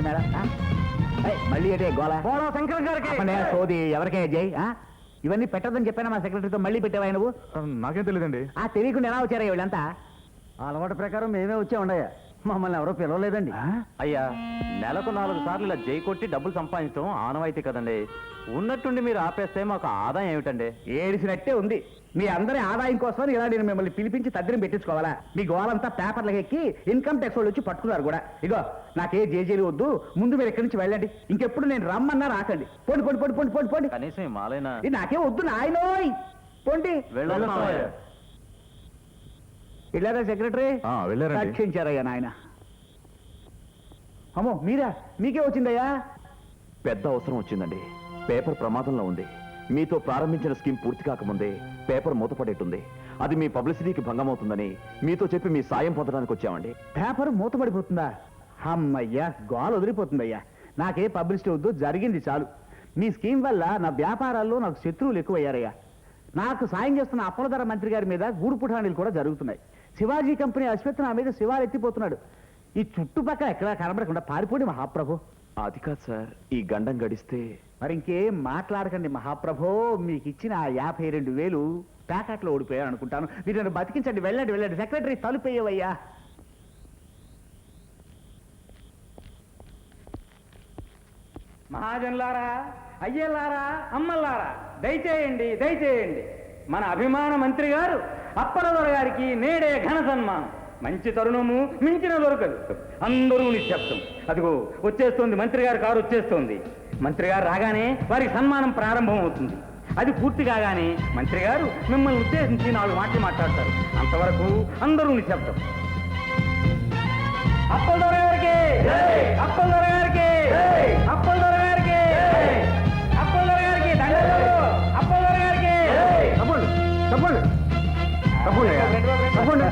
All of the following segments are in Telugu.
మేడం మళ్ళీ అంటే గోళ శంకర్ గారికి సోది ఎవరికే జై ఇవన్నీ పెట్టదని చెప్పాను మా సెక్రటరీతో మళ్ళీ పెట్టావా నువ్వు నాకేం తెలియదండి తెలియకుండా ఎలా వచ్చారా వీళ్ళంతా అలవాటు ప్రకారం మేమే వచ్చే ఉండయా మమ్మల్ని ఎవరో పిలవలేదండి. అయ్యా నెలకు 4 సార్లు ఇలా జై కొట్టి డబ్బులు సంపాదించడం ఆనవాయితీ కదండి. ఉన్నట్టుండి మీరు ఆపేస్తే మాకు ఆదాయం ఏమిటండి? ఏడిసినట్టే ఉంది. మీ అందరి ఆదాయం కోసం ఇలా నేను మిమ్మల్ని పిలిపించి తద్దిని పెట్టించుకోవాలా? మీ గోలంతా పేపర్లకు ఎక్కి ఇన్కమ్ ట్యాక్స్ వాళ్ళు వచ్చి పట్టుకున్నారు కూడా. ఇగో నాకే జేజేలు వద్దు, ముందు మీరు ఎక్కడి నుంచి వెళ్ళండి. ఇంకెప్పుడు నేను రమ్మన్నా రాకండి. పోండి పోండి పోండి పోండి పోండి పోండి. కనీసం మాలైనా నాకే వద్దు నాయనోయ్, పోండి. వెళ్ళారా సెక్రటరీ? రక్షించారయ్యా నాయన. అమ్మో మీరా? మీకే వచ్చిందయ్యా? పెద్ద అవసరం వచ్చిందండి. పేపర్ ప్రమాదంలో ఉంది. మీతో ప్రారంభించిన స్కీమ్ పూర్తి కాకముందే పేపర్ మూతపడేట్టుంది. అది మీ పబ్లిసిటీకి భంగం అవుతుందని మీతో చెప్పి మీ సాయం పొందడానికి వచ్చామండి. పేపర్ మూతపడిపోతుందా? అమ్మయ్యా, గోల వదిలిపోతుందయ్యా. నాకే పబ్లిసిటీ వద్దు, జరిగింది చాలు. మీ స్కీమ్ వల్ల నా వ్యాపారాల్లో నాకు శత్రువులు ఎక్కువయ్యారయ్యా. నాకు సాయం చేస్తున్న అప్పలధర మంత్రి గారి మీద గూడు పుఠానీలు కూడా జరుగుతున్నాయి. శివాజీ కంపెనీ అశ్వత్ నా మీద శివాలు ఎత్తిపోతున్నాడు. ఈ చుట్టుపక్కల ఎక్కడా కనబడకుండా పారిపోండి మహాప్రభు. అది కాదు సార్, ఈ గండం గడిస్తే. మరి ఇంకేం మాట్లాడకండి మహాప్రభో. మీకు ఇచ్చిన 52,000 ప్యాకెట్లో ఓడిపోయారు అనుకుంటాను. మీరు నన్ను బతికించండి. వెళ్ళండి వెళ్ళండి. సెక్రటరీ తలుపేయవయ్యా. మహాజనులారా, అయ్యలారా, అమ్మలారా, దయచేయండి దయచేయండి. మన అభిమాన మంత్రి గారు అప్పలదొర గారికి నేడే ఘన సన్మానం. మంచి తరుణము మించిన దొరకదు. అందరూ నిశ్శబ్దం. అదిగో వచ్చేస్తోంది మంత్రి గారి కారు వచ్చేస్తోంది. మంత్రి గారు రాగానే వారికి సన్మానం ప్రారంభం అవుతుంది. అది పూర్తి కాగానే మంత్రి గారు మిమ్మల్ని ఉద్దేశించి 4 మాటలు మాట్లాడతారు. అంతవరకు అందరూ నిశ్శబ్దం. అప్పలదొర గారికి, అప్పలదొర గారికి, అప్పలదొర గారికి, అప్పలదొర గారికి దండలు, అప్పలదొర గారికి. తప్పండి తప్పండి తప్పండి తప్పండి.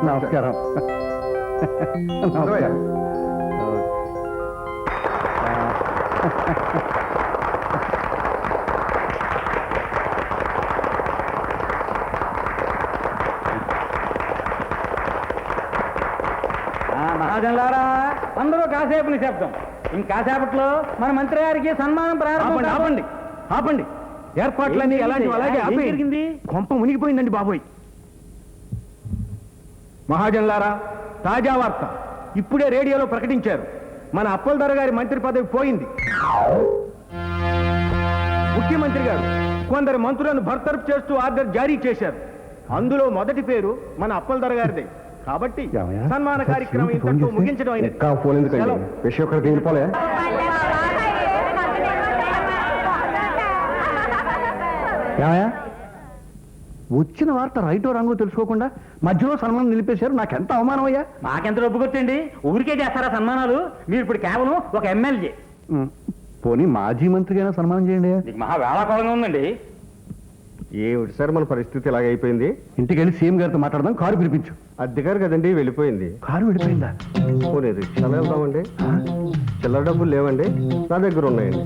నమస్కారం. మహాజనులారా, అందరూ కాసేపు నిశ్శబ్దం. ఇంకాసేపట్లో మన మంత్రి గారికి సన్మానం ప్రారంభం. ఆపండి ఆపండి. ఏర్పాట్లన్నీ ఎలాంటివి అలాగే ఆపేయింది. కొంప మునిగిపోయిందండి బాబోయ్. మహాజనులారా, తాజా వార్త ఇప్పుడే రేడియోలో ప్రకటించారు. మన అప్పలదొర గారి మంత్రి పదవి పోయింది. ముఖ్యమంత్రి గారు కొందరు మంత్రులను బర్తరఫ్ చేస్తూ ఆర్డర్ జారీ చేశారు. అందులో మొదటి పేరు మన అప్పలదొర గారిదే. కాబట్టి సన్మాన కార్యక్రమం ఇంతటితో ముగించడం అయింది. వచ్చిన వార్త రైటో రంగు తెలుసుకోకుండా మధ్యలో సన్మానం నిలిపేశారు. నాకెంత అవమానం అయ్యా. నాకెంత డబ్బు కొట్టండి. ఊరికే చేస్తారా సన్మానాలు? మీరు ఇప్పుడు కేవలం ఒక ఎమ్మెల్యే. పోనీ మాజీ మంత్రికైనా సన్మానం చేయండి. నీకు మహా వేళాకోళంగా ఉందండి. ఏమిటి సార్ మన పరిస్థితి ఇలాగైపోయింది? ఇంటికి వెళ్ళి సీఎం గారితో మాట్లాడదాం. కారు పిలిపించు. అద్దెగారు కదండి, వెళ్ళిపోయింది. కారు వెళ్ళిపోయిందా? పోనీ రిక్షాలో వెళ్దామండి. చిల్లర డబ్బులు లేవండి, నా దగ్గర ఉన్నాయండి.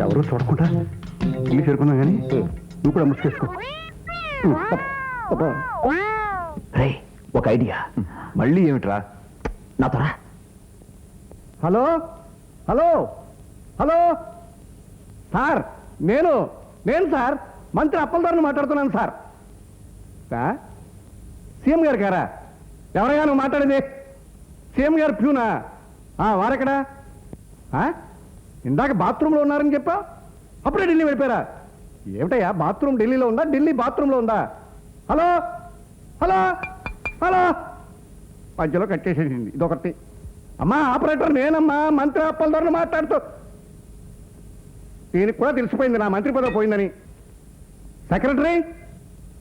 ఎవరు చూడకుండా ఇల్లు చేరుకున్నాం కానీ నువ్వు కూడా ముసుకేసుకో. ఒక ఐడియా. మళ్ళీ ఏమిట్రా? నాతో రా. హలో హలో హలో సార్, నేను సార్ మంత్రి అప్పలదొరని మాట్లాడుతున్నాను సార్. సీఎం గారు గారా? ఎవరైనా నువ్వు మాట్లాడింది? సీఎం గారు ప్యూనా? వారెక్కడా? ఇందాక బాత్రూంలో ఉన్నారని చెప్పా, అప్పుడే ఢిల్లీ వెళ్ళిపోయారా? ఏమిటయ్యా, బాత్రూమ్ ఢిల్లీలో ఉందా, ఢిల్లీ బాత్రూంలో ఉందా? Hello hello hello. మధ్యలో కట్టేసేసింది ఇదొకటి. అమ్మా ఆపరేటర్ నేనమ్మా, మంత్రి అప్పలదొరని మాట్లాడుతూ. దీనికి కూడా తెలిసిపోయింది నా మంత్రి పదవి పోయిందని. సెక్రటరీ,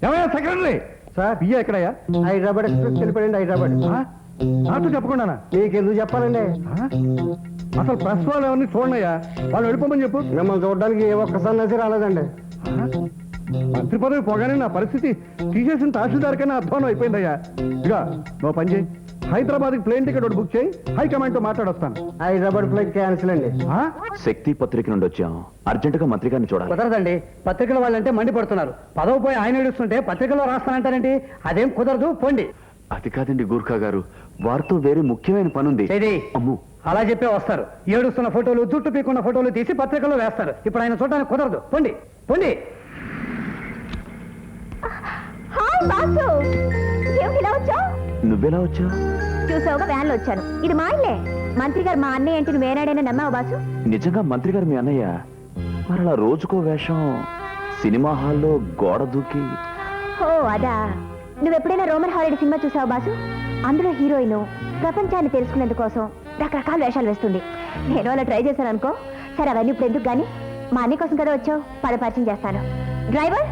ఏమయ్యా సెక్రటరీ? సార్ బియ్య ఎక్కడయ్యా? హైదరాబాద్ ఎక్స్ప్రెస్ వెళ్ళిపోయింది. హైదరాబాద్ నాతో చెప్పకుండా మీకెందుకు చెప్పాలండి? అసలు ప్రెస్ వాళ్ళు ఎవరిని చూడనయ్యా, వాళ్ళు వెళ్ళిపోమని చెప్పు. మిమ్మల్ని చూడడానికి ఏ ఒక్క సన్నాసి రాలేదండి. మంత్రి పదవి పోగానే నా పరిస్థితి తీసేసిన తహసీల్దార్ కన్నా అధ్వానం అయిపోయిందయ్యా. ఇక నువ్వు పని చేయి, హైదరాబాద్కి ప్లేన్ టికెట్ ఒకటి బుక్ చేయి, హైకమాండ్ తో మాట్లాడొస్తాను. హైదరాబాద్ ఫ్లైట్ క్యాన్సిల్ అండి. శక్తి పత్రిక నుండి వచ్చాం, అర్జెంటుగా మంత్రి గారిని చూడాలి. కుదరదండి, పత్రికల వాళ్ళంటే మండిపడుతున్నారు. పదవి పోయి ఆయన ఏడుస్తుంటే పత్రికలో రాస్తానంటారండి, అదేం కుదరదు, పోండి. అది కాదండి గూర్ఖా గారు, వారితో వేరే ముఖ్యమైన పనుంది. చేది అమ్ము, అలా చెప్పే వస్తారు. ఏడుస్తున్న ఫోటోలు, జుట్టు పీకున్న ఫోటోలు తీసి పత్రికల్లో వేస్తారు. ఇప్పుడు ఆయన చూడడానికి కుదరదు, పోండి పోండి. హాయ్ బాసు, ఏమిటి ఇలా వచ్చావు? నువ్వెలా వచ్చావు? చూసావుగా వ్యాన్లో వచ్చాను. ఇది మా ఇల్లే. మంత్రి గారు మా అన్నయ్య ఏంటి నువ్వు ఏనాడైనా నమ్మావు బాసు? నిజంగా మంత్రి గారు మీ అన్నయ్య? మరి అలా రోజుకో వేషం సినిమా హాల్లో గోడ దూకి. ఓ అదా. నువ్వెప్పుడైనా రోమన్ హాలిడే సినిమా చూసావు బాసు? అందులో హీరోయిన్ ప్రపంచాన్ని తెలుసుకునేందుకోసం రకరకాల వేషాలు వేస్తుంది. నేను అలా ట్రై చేశాను అనుకో. సరే అవన్నీ ఇప్పుడు ఎందుకు గానీ, మా అన్నయ్య కోసం కదా వచ్చావు, పద పరిచయం చేస్తాను. డ్రైవర్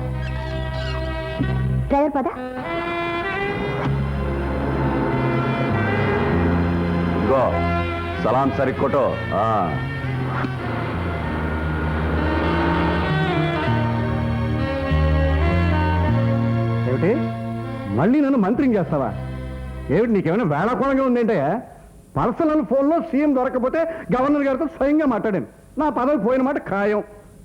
డ్రైవర్ పద. గో సలాం సరిక్కోటో. ఏమిటి, మళ్ళీ నన్ను మంత్రిని చేస్తావా? ఏమిటి, నీకేమైనా వేళకోళంగా ఉందేంటయ్యా? పర్సనల్ ఫోన్లో సీఎం దొరకకపోతే గవర్నర్ గారితో స్వయంగా మాట్లాడాను. నా పదవి పోయిన మాట ఖాయం.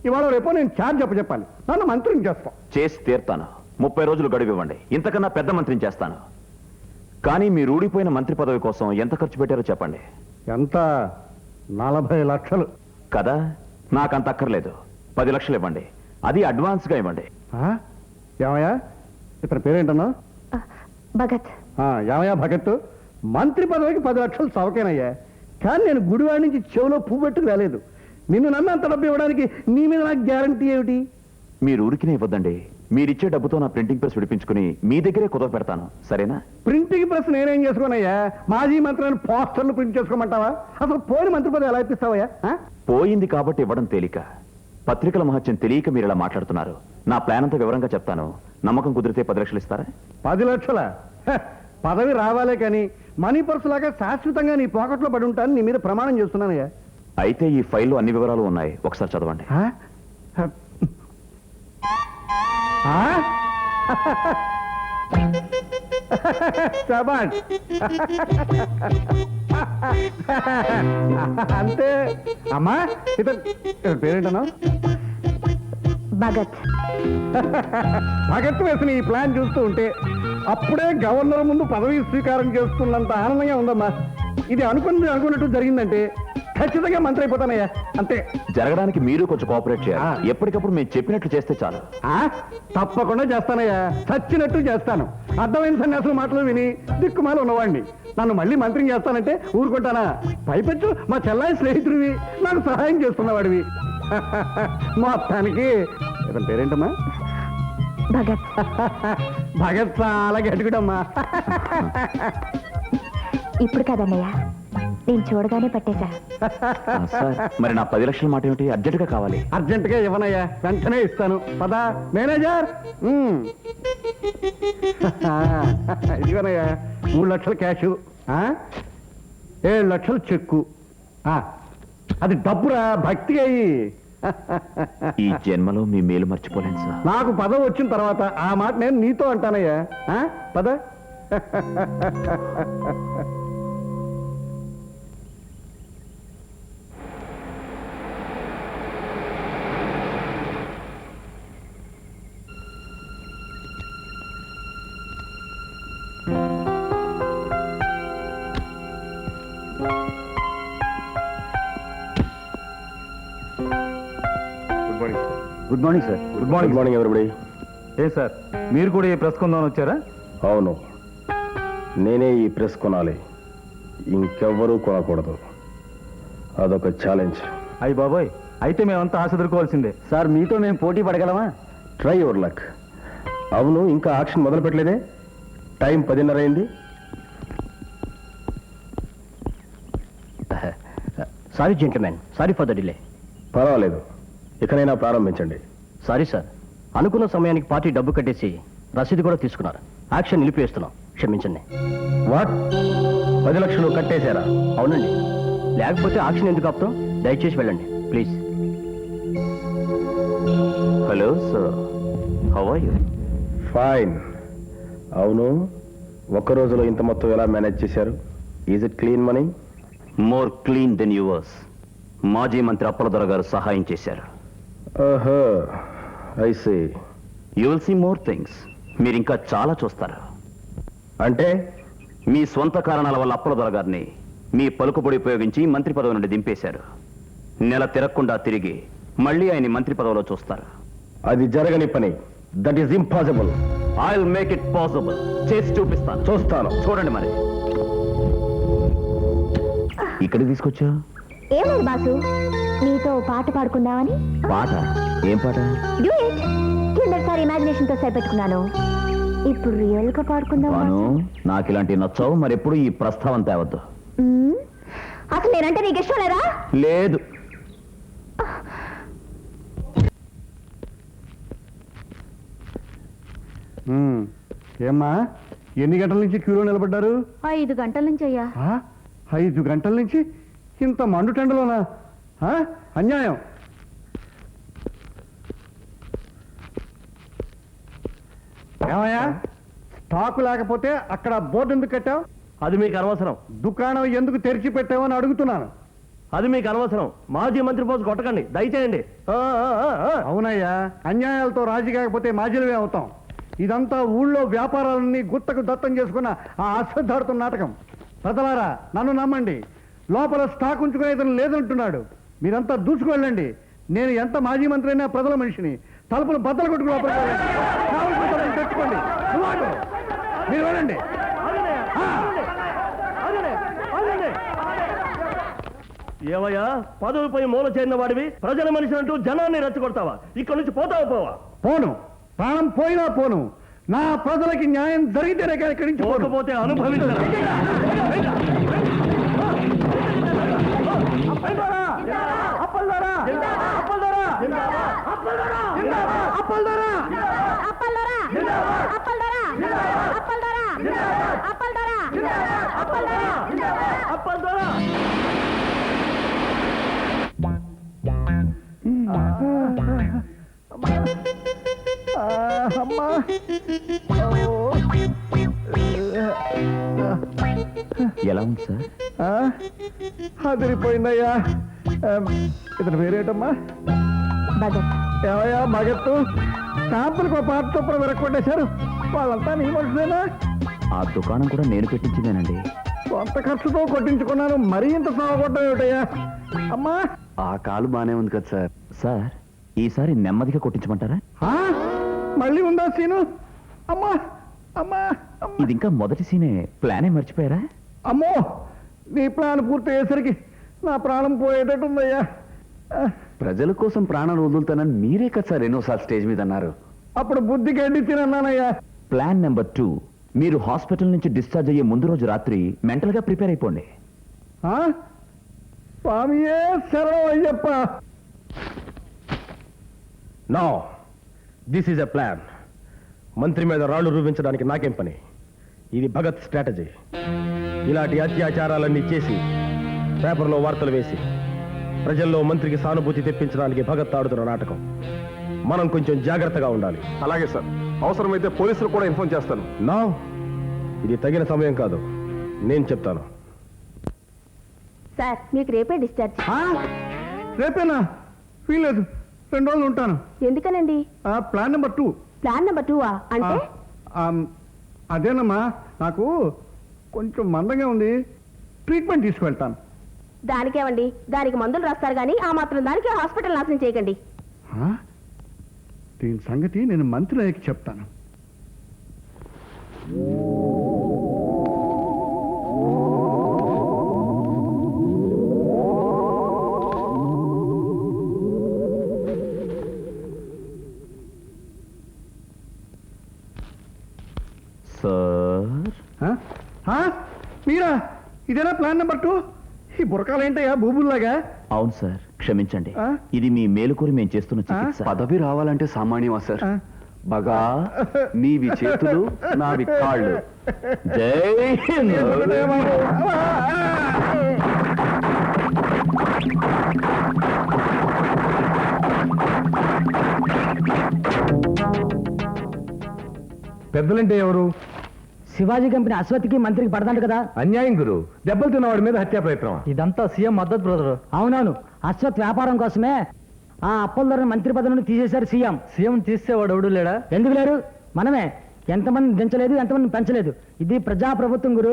ఇవాళ రేపో నేను ఛార్జ్ చెప్పాలి. నన్ను మంత్రిని చేస్తాం. చేసి తీర్తాను. 30 రోజులు గడువివ్వండి, ఇంతకన్నా పెద్ద మంత్రిని చేస్తాను. కానీ మీరు ఊడిపోయిన మంత్రి పదవి కోసం ఎంత ఖర్చు పెట్టారో చెప్పండి. ఎంత? 40 లక్షలు కదా? నాకంత అక్కర్లేదు, 10 లక్షలు ఇవ్వండి. అది అడ్వాన్స్గా ఇవ్వండి. ఏమయ్యా, ఇతని పేరేంటన్నా? భగత్. ఏమయ్యా భగత్, మంత్రి పదవికి 10 లక్షలు చవకేనయ్యా. కానీ నేను గుడివాడి నుంచి చెవిలో పువ్వు పెట్టుకు రాలేదు. నిన్ను నమ్మి అంత డబ్బు ఇవ్వడానికి నీ మీద నాకు గ్యారంటీ ఏమిటి? మీరు ఊరికినే ఇవ్వద్దండి. మీరిచ్చే డబ్బుతో నా ప్రింటింగ్ ప్రెస్ విడిపించుకుని మీ దగ్గరే కుదవ పెడతాను, సరేనా? ప్రింటింగ్ ప్రెస్ నేనేం చేసుకోనయ్యా? మాజీ మంత్రులను పోస్టర్లు ప్రింట్ చేసుకోమంటావా? అసలు పోయిన మంత్రి పదవి ఎలా ఇప్పిస్తావయ్యా? పోయింది కాబట్టి ఇవ్వడం తేలిక. పత్రికల మహత్యం తెలియక మీరు ఇలా మాట్లాడుతున్నారు. నా ప్లాన్ అంతా వివరంగా చెప్తాను. నమ్మకం కుదిరితే 10 లక్షలు ఇస్తారా? 10 లక్షల? పదవి రావాలే కానీ మనీ పర్సు లాగా శాశ్వతంగా నీ పాకెట్లో పడి ఉంటాను. నీ మీద ప్రమాణం చేస్తున్నానయ్యా. అయితే ఈ ఫైల్లో అన్ని వివరాలు ఉన్నాయి, ఒకసారి చదవండి. శభాష్. అంతే అమ్మా. ఇతని పేరేంటన్నా? భగత్. భగత్ వేసిన ఈ ప్లాన్ చూస్తూ ఉంటే అప్పుడే గవర్నర్ ముందు పదవి స్వీకారం చేస్తున్నంత ఆనందంగా ఉందమ్మా. ఇది అనుకున్నట్టు జరిగిందంటే ఖచ్చితంగా మంత్రి అయిపోతానయ్యా, అంతే. జరగడానికి మీరు కొంచెం కోఆపరేట్ చేయాలి. ఎప్పటికప్పుడు మేము చెప్పినట్లు చేస్తే చాలు. తప్పకుండా చేస్తానయ్యా, చచ్చినట్టు చేస్తాను. అర్థమైన సన్యాసుల మాటలు విని దిక్కుమాల ఉన్నవాడిని నన్ను మళ్ళీ మంత్రిని చేస్తానంటే ఊరుకుంటానా? పైపెచ్చు మా చెల్లాయి స్నేహితుడివి, నాకు సహాయం చేస్తున్నవాడివి. మొత్తానికి ఇతని పేరేంటమ్మా? భగత్. భగత్ చాలా గట్టిగుడమ్మా. ఇప్పుడు కదన్నయ్య, నేను చూడగానే పట్టేశా. సార్, మరి నా 10 లక్షల మాట ఏమిటి? అర్జెంటుగా కావాలి. అర్జెంటుగా ఇవ్వనయ్యా, వెంటనే ఇస్తాను. పదా మేనేజర్. ఇదిగోనయ్యా 3 లక్షల క్యాషు, 7 లక్షలు చెక్కు. అది డబ్బురా, భక్తి అయ్యి. ఈ జన్మలో మీ మేలు మర్చిపోలేను సార్. నాకు పదవి వచ్చిన తర్వాత ఆ మాట నేను నీతో అంటానయ్యా. పద. Good morning sir. Good morning everybody. ఏ సార్, మీరు కూడా ఈ ప్రెస్ కొందామని వచ్చారా? అవును, నేనే ఈ ప్రెస్ కొనాలి, ఇంకెవ్వరూ కొనకూడదు. అదొక ఛాలెంజ్. అయ్యి బాబోయ్, అయితే మేమంతా ఆశ ఎదుర్కోవాల్సిందే. సార్, మీతో మేము పోటీ పడగలమా? Try your luck. అవును, ఇంకా ఆక్షన్ మొదలు పెట్టలేదే? టైం 10:30 అయింది. Sorry gentlemen, sorry for the delay. పర్వాలేదు, ఇకనైనా ప్రారంభించండి. సారీ సార్, అనుకున్న సమయానికి పార్టీ డబ్బు కట్టేసి రసీదు కూడా తీసుకున్నారు. యాక్షన్ నిలిపివేస్తున్నాం, క్షమించండి. వాట్? 10 లక్షలు కట్టేశారా? అవునండి, లేకపోతే ఆక్షన్ ఎందుకు ఆపుతాం? దయచేసి వెళ్ళండి please. Hello sir, how are you? Fine. అవును, ఒక్క రోజులో ఇంత మొత్తం ఎలా మేనేజ్ చేశారు? Is it clean money? More clean than yours. మాజీ మంత్రి అప్పలదొర గారు సహాయం చేశారు. ఓహో, I see. You will see more things. మీరు ఇంకా చాలా చూస్తారు. అంటే మీ స్వంత కారణాల వల్ల అప్పలదొర గారిని మీ పలుకుబడి ఉపయోగించి మంత్రి పదవి నుండి దింపేశారు. నెల తిరగకుండా తిరిగి మళ్ళీ ఆయన మంత్రి పదవిలో చూస్తారు. అది జరగని పని. That is impossible. I will make it possible. చేసి చూపిస్తాను. చూస్తాను. చూడండి మరి. ఇక్కడికి తీసుకొచ్చా? ఏం లేదు బాసు, నీతో పాట పాడుకుందామని. పాట? ఏం పాట? డ్యూయట్. కిందసారి ఇమాజినేషన్ తో సరిపెట్టుకున్నాను, ఇప్పుడు రియల్ గా పాడుకుందాం. నాకు ఇలాంటి నచ్చావు. మరి ఎప్పుడు ఈ ప్రస్తావన తేవద్దు. అసలు నేనంటే నీకు ఇష్టం లేదా? లేదు. ఏమ్మా, ఎన్ని గంటల నుంచి క్యూలో నిలబడ్డారు? 5 గంటల నుంచి అయ్యా. 5 గంటల నుంచి ఇంత మండుటెండలోనా? అన్యాయం. ఏమయ్యా, స్టాకు లేకపోతే అక్కడ బోర్డు ఎందుకు కట్టావు? అది మీకు అనవసరం. దుకాణం ఎందుకు తెరిచి పెట్టావని అడుగుతున్నాను. అది మీకు అనవసరం. మాజీ మంత్రి పోజు కొట్టకండి దయచేయండి. అవునయ్యా, అన్యాయాలతో రాజీ కాకపోతే మాజీలమే అవుతాం. ఇదంతా ఊళ్ళో వ్యాపారాలన్నీ గుత్తకు దత్తం చేసుకున్న ఆ అశ్వద్ధాడుతున్న నాటకం. ప్రజలారా, నన్ను నమ్మండి. లోపల స్టాక్ ఉంచుకునేదని లేదంటున్నాడు. మీరంతా దూసుకువెళ్ళండి. నేను ఎంత మాజీ మంత్రి అయినా ప్రజల మనిషిని. తలుపులు బద్దలు కొట్టుకు లోపలికి వెళ్ళండి. కావలసిన తలుపులు తెచ్చుకోండి. నువ్వు మీరు వెళ్ళండి. ఏవయ్యా, పదవిపై మూల చేరిన వాడివి ప్రజల మనిషి అంటూ జనాన్ని రెచ్చగొడతావా? ఇక్కడి నుంచి పోతావా? పోవా? పోను. ప్రాణం పోయినా పోను. నా ప్రజలకి న్యాయం జరిగితేనే కానీ ఇక్కడి నుంచి పోకపోతే అనుభవించరా? అమ్మా, ఎలా ఉంది సార్? అదిరిపోయిందయ్యా. ఇతను పేరేటమ్మా? భగత్. ఏమయ్యా భగత్తు, శాంపుల్కి ఒక పాట చొప్పున వెరక్కొట్టేశారు. వాళ్ళంతా నీ మనుషులేనా? ఆ దుకాణం కూడా నేను పెట్టించిందేనండి. సొంత ఖర్చుతో కొట్టించుకున్నాను, మరీ ఇంత సాగొట్టం ఏమిటయ్యా? అమ్మా, ఆ కాలు బానే ఉంది కదా సార్. సార్, ఈసారి నెమ్మదిగా కొట్టించమంటారా? మళ్ళీ ఉందా సీను? అమ్మా అమ్మా అమ్మా. ఇది ఇంకా మొదటి సీనే. ప్లానే మర్చిపోయారా? అమ్మో, నీ ప్లాన్ పూర్తి అయ్యేసరికి నా ప్రాణం పోయేటట్టుందయ్యా. ప్రజల కోసం ప్రాణాలు వదులుతానని మీరే కదా సార్ ఎన్నోసార్లు స్టేజ్ మీద అన్నారు. అప్పుడు బుద్ధి గడ్డి తినన్నానయ్యా. ప్లాన్ నెంబర్ 2, మీరు హాస్పిటల్ నుంచి డిశ్చార్జ్ అయ్యే ముందు రోజు రాత్రి మెంటల్ గా ప్రిపేర్ అయిపోండి. స్వామియే శరణం Ayyappa. No, this is a plan. మంత్రి మీద రాళ్లు రూపించడానికి నాకేం పని? ఇది భగత్ స్ట్రాటజీ. ఇలాంటి అత్యాచారాలన్నీ చేసి పేపర్లో వార్తలు వేసి ప్రజల్లో మంత్రికి సానుభూతి తెప్పించడానికి భగత్ ఆడుతున్న నాటకం. మనం కొంచెం జాగ్రత్తగా ఉండాలి. అలాగే సార్, అవసరమైతే పోలీసులు కూడా ఇన్ఫార్మ్ చేస్తాను. నో, ఇది తగిన సమయం కాదు. నేను చెప్తాను. సార్, మీకు రేపే డిశ్చార్జ్. రేపేనా? వీలేదు, 2 రోజులు ఉంటాను. ఎందుకనండి? Plan number 2. ప్లాన్ నెంబర్ 2 అంటే? అదేనమ్మా, నాకు కొంచెం మందంగా ఉంది, ట్రీట్మెంట్ తీసుకువెళ్తాను. దానికేమండి, దానికి మందులు రాస్తారు కానీ ఆ మాత్రం దానికి హాస్పిటల్ నాశనం చేయకండి. దీని సంగతి నేను మంత్రులకి చెప్తాను. సార్, మీరా? ఇదేనా ప్లాన్ నెంబర్ 2? ఈ బురకాలు ఏంటయ్యా భూముల్లాగా? అవును సార్, క్షమించండి. ఆ? ఇది మీ మేలు కోరి మేము చేస్తున్న చికిత్స. పదవి రావాలంటే సామాన్యమా సార్? బగా నీవి చేతులు, నావి కాళ్ళు. జై హింద్. పెద్దలంటే ఎవరు? శివాజీ కంపెనీ అశ్వత్థకి మంత్రికి పడదంట కదా. అన్యాయం గురు, దెబ్బలు తిన్నవాడి మీద హత్యా ప్రయత్నం. ఇదంతా సీఎం మద్దతు బ్రదరు. అవునవును, అశ్వత్ వ్యాపారం కోసమే ఆ అప్పలధర మంత్రి పదవి నుండి తీసేశారు సీఎం. సీఎం తీసేవాడు ఎవడు లేడా? ఎందుకు లేరు? మనమే ఎంతమంది దించలేదు, ఎంతమంది పెంచలేదు. ఇది ప్రజాప్రభుత్వం గురు.